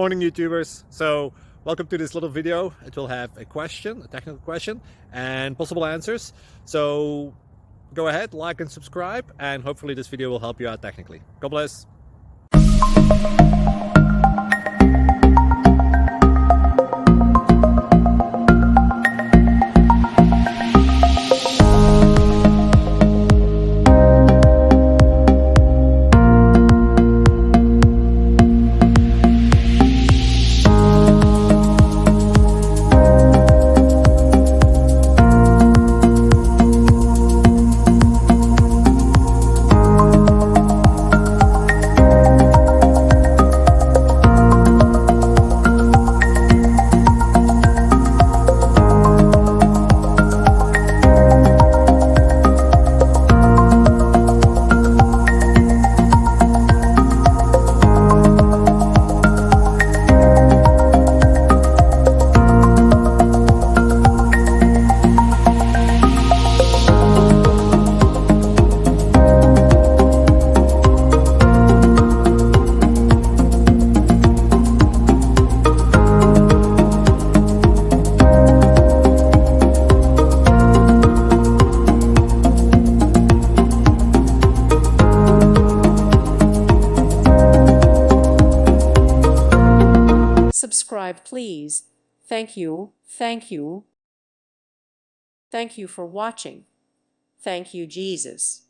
Morning YouTubers. So welcome to this little video. It will have a question, a technical question, and possible answers. So go ahead, like and subscribe, and hopefully this video will help you out technically. God bless. Subscribe, please. Thank you. Thank you. Thank you for watching. Thank you, Jesus.